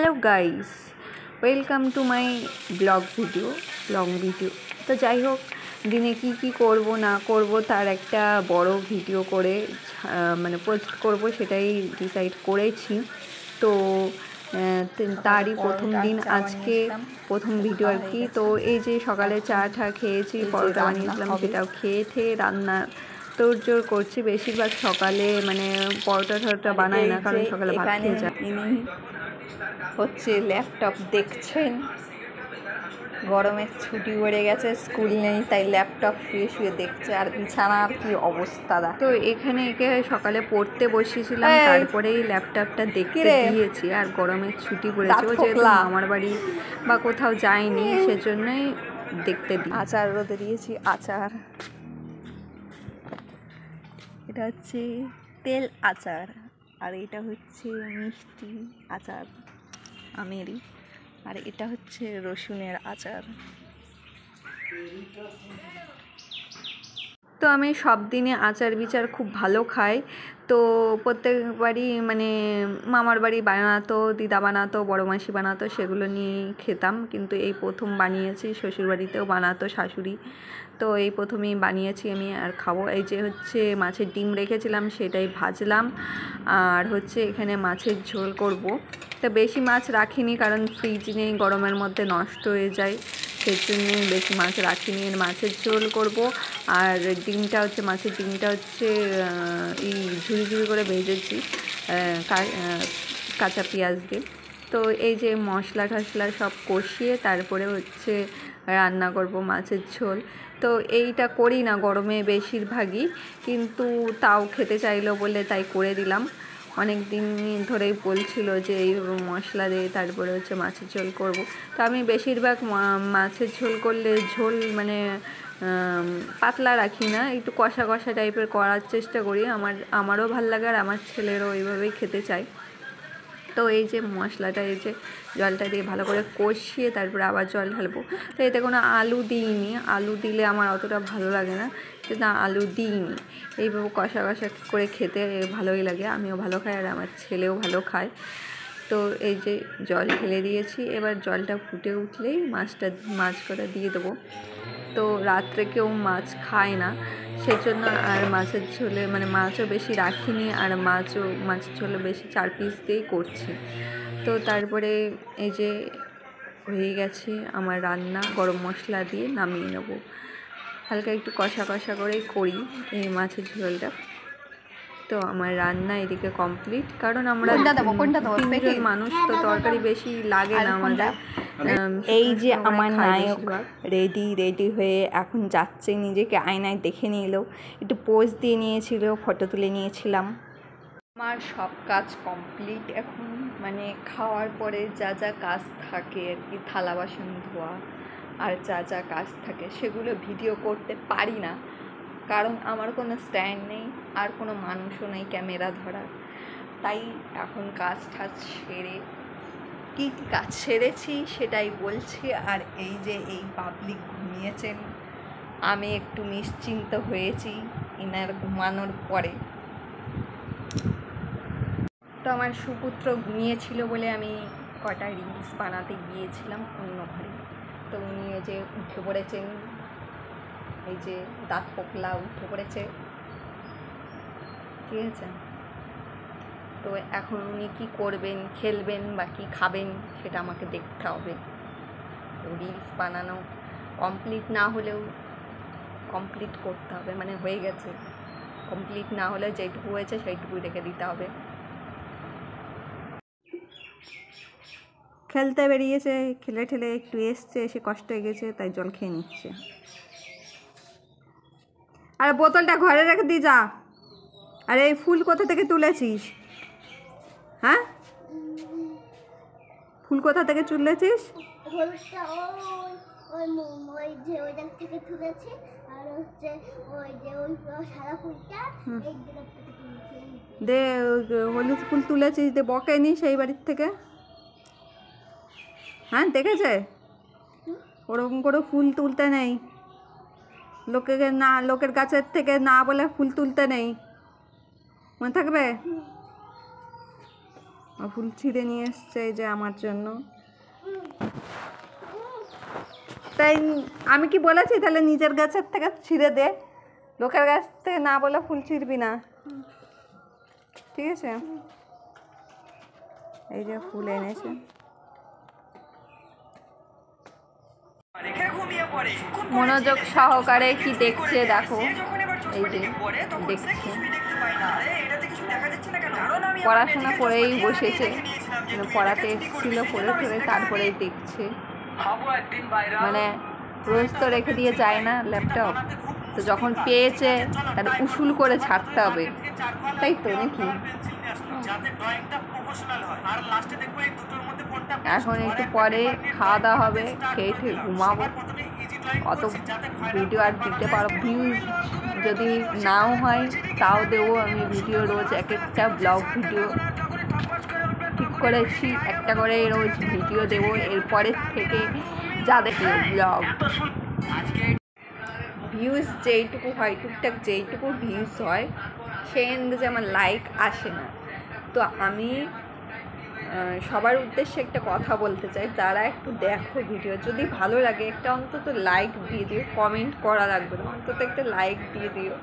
Hello guys, welcome to my blog video, long video. তো যাই হোক, দিনে কি করব না করব তার একটা বড় ভিডিও করে মানে পোস্ট করব, সেটাই ডিসাইড করেছি। তো তারই প্রথম দিন আজকে, প্রথম ভিডিও আর কি। তো এই যে সকালে চা খেয়েছি, পরোটা বানিয়েছিলাম, সেটাও খেয়ে রান্না তোড়জোড় করছি। বেশিরভাগ সকালে মানে পরোটা বানাই না, কারণ সকালে ভাত খেয়ে যায়। হচ্ছে ল্যাপটপ দেখছেন, গরমের ছুটি পড়ে গেছে, স্কুল নেই, তাই ল্যাপটপ শুয়ে দেখছে। আর বিছানার কি অবস্থা দা। তো এখানে একে সকালে পড়তে বসিয়েছিলাম, তারপরেই ল্যাপটপটা দেখতে দিয়েছি। আর গরমের ছুটি পড়েছে, ও যেহেতু আমার বাড়ি বা কোথাও যায়নি, সেজন্যই দেখতে দিই। আচার রোদে দিয়েছি, আচার। এটা হচ্ছে তেল আচার, আর এটা হচ্ছে মিষ্টি আচার আমেরই, আর এটা হচ্ছে রসুনের আচার। তো আমি সব দিনে আচার বিচার খুব ভালো খাই। তো প্রত্যেকবারই মানে মামার বাড়ি বানাতো, দিদা বানাতো, বড় মাসি বানাতো, সেগুলো নিয়ে খেতাম। কিন্তু এই প্রথম বানিয়েছি, শ্বশুরবাড়িতেও বানাতো শাশুড়ি, তো এই প্রথমেই বানিয়েছি আমি আর খাবো। এই যে হচ্ছে মাছের ডিম রেখেছিলাম, সেটাই ভাজলাম। আর হচ্ছে এখানে মাছের ঝোল করব। তো বেশি মাছ রাখিনি, কারণ ফ্রিজ নেই, গরমের মধ্যে নষ্ট হয়ে যায়, সেই জন্যই বেশি মাছ রাখিনি। মাছের ঝোল করব। আর ডিমটা হচ্ছে, মাছের ডিমটা হচ্ছে এই ঝুড়ি করে ভেজেছি কাঁচা পেঁয়াজ দিয়ে। তো এই যে মশলা টশলা সব কষিয়ে তারপরে হচ্ছে রান্না করব মাছের ঝোল। তো এইটা করি না গরমে বেশিরভাগই, কিন্তু তাও খেতে চাইলো বলে তাই করে দিলাম। অনেক দিন ধরেই বলছিল যে এইভাবে মশলা দিয়ে তারপরে হচ্ছে মাছের ঝোল করব। তো আমি বেশিরভাগ মাছের ঝোল করলে ঝোল মানে পাতলা রাখি না, একটু কষা কষা টাইপের করার চেষ্টা করি। আমারও ভাল লাগে, আর আমার ছেলেরও ওইভাবেই খেতে চাই। তো এই যে মশলাটা, এই যে জলটা দিয়ে ভালো করে কষিয়ে তারপরে আবার জল ঢালবো। তো এতে কোনো আলু দিইনি, আলু দিলে আমার অতটা ভালো লাগে না, কিন্তু আলু দিইনি। এইভাবে কষা করে খেতে ভালোই লাগে, আমিও ভালো খাই আর আমার ছেলেও ভালো খায়। তো এই যে জল ঢেলে দিয়েছি, এবার জলটা ফুটে উঠলেই মাছ কটা দিয়ে দেবো। তো রাত্রে কেউ মাছ খায় না, সেজন্য আর মাছের ঝোলে মানে মাছও বেশি রাখিনি, আর মাছের ঝোলে বেশি 4 পিস দিয়েই করছি। তো তারপরে এই যে হয়ে গেছে আমার রান্না, গরম মশলা দিয়ে নামিয়ে নেব। হালকা একটু কষা করেই করি এই মাছের ঝোলটা। তো আমার রান্না এদিকে কমপ্লিট, কারণ আমরা 3 মানুষ, তো তরকারি বেশি লাগে না আমাদের। এই যে আমার নায়ক রেডি হয়ে এখন যাচ্ছে, নিজেকে আয়নায় দেখে নিল, একটু পোজ দিয়ে নিয়েছিল, ফটো তুলে নিয়েছিলাম। আমার সব কাজ কমপ্লিট এখন, মানে খাওয়ার পরে যা কাজ থাকে আর কি, থালা বাসন ধোয়া আর যা কাজ থাকে, সেগুলো ভিডিও করতে পারি না, কারণ আমার কোনো স্ট্যান্ড নেই আর কোনো মানুষও নেই ক্যামেরা ধরার। তাই এখন কাজ সেরে কী কাজ সেরেছি সেটাই বলছি। আর এই যে এই পাবলিক ঘুমিয়েছেন, আমি একটু নিশ্চিন্ত হয়েছি ইনার ঘুমানোর পরে। তো আমার সুপুত্র ঘুমিয়েছিল বলে আমি কটা রিলস বানাতে গিয়েছিলাম অন্য ঘরে। তো উনি এই যে উঠে পড়েছেন, এই যে দাঁত পোকলা উঠে পড়েছে, ঠিক আছে। তো এখন উনি কী করবেন, খেলবেন বা কী খাবেন, সেটা আমাকে দেখতে হবে। তো রিলস বানানো কমপ্লিট না হলেও কমপ্লিট করতে হবে, মানে হয়ে গেছে, কমপ্লিট না হলে যেটুকু হয়েছে সেইটুকুই রেখে দিতে হবে। খেলতে বেরিয়েছে, ঠেলে একটু এসছে, এসে কষ্ট হয়ে গেছে, তাই জল খেয়ে নিচ্ছে। আর বোতলটা ঘরে রেখে দিয়ে যা। আর এই ফুল কোথা থেকে তুলেছিস? হ্যাঁ, ফুল কোথা থেকে তুলেছিস? দে, হলুদ ফুল তুলেছিস, দে, বকেনি সেই বাড়ির থেকে? হ্যাঁ, দেখেছে? ওরকম করে ফুল তুলতে নেই, লোকের গাছের থেকে না বলে ফুল তুলতে নেই, মনে থাকবে? ও ফুল ছিঁড়ে নিয়ে এসছে এই যে আমার জন্য। তাই আমি কি বলেছি তাহলে নিজের গাছের থেকে ছিঁড়ে দে, লোকের গাছ থেকে না বলে ফুল ছিঁড়বি না, ঠিক আছে? এই যে ফুল এনেছে, মনোযোগ সহকারে কি দেখছে দেখো, এই যে দেখছে, পড়াশোনা করেই বসেছে, পড়াতে এসেছিল, পড়ে টড়ে তারপরেই দেখছে। মানে রোজ তো রেখে দিয়ে যায় না ল্যাপটপ, তো যখন পেয়েছে তাহলে উসুল করে ছাড়তে হবে, তাই তো নাকি? এখন একটু পরে খাওয়া দাওয়া হবে, খেয়ে খেয়ে ঘুমাবো। অত ভিডিও আর দিতে পারবো, ভিউজ যদি নাও হয় তাও দেবো আমি ভিডিও, রোজ এক একটা ব্লগ ভিডিও ঠিক করেছি, একটা করে রোজ ভিডিও দেবো। এরপরের থেকে যাদের ব্লগ ভিউজ যেইটুকু হয়, টুকটাক যেইটুকু ভিউজ হয় সেই আন্দাজে আমার লাইক আসে না। তো আমি সবার উদ্দেশ্যে একটা কথা বলতে চাই, যারা একটু দেখো ভিডিও, যদি ভালো লাগে একটা অন্তত লাইক দিয়ে দিও, কমেন্ট করা লাগবে না, অন্তত একটা লাইক দিয়ে দিও।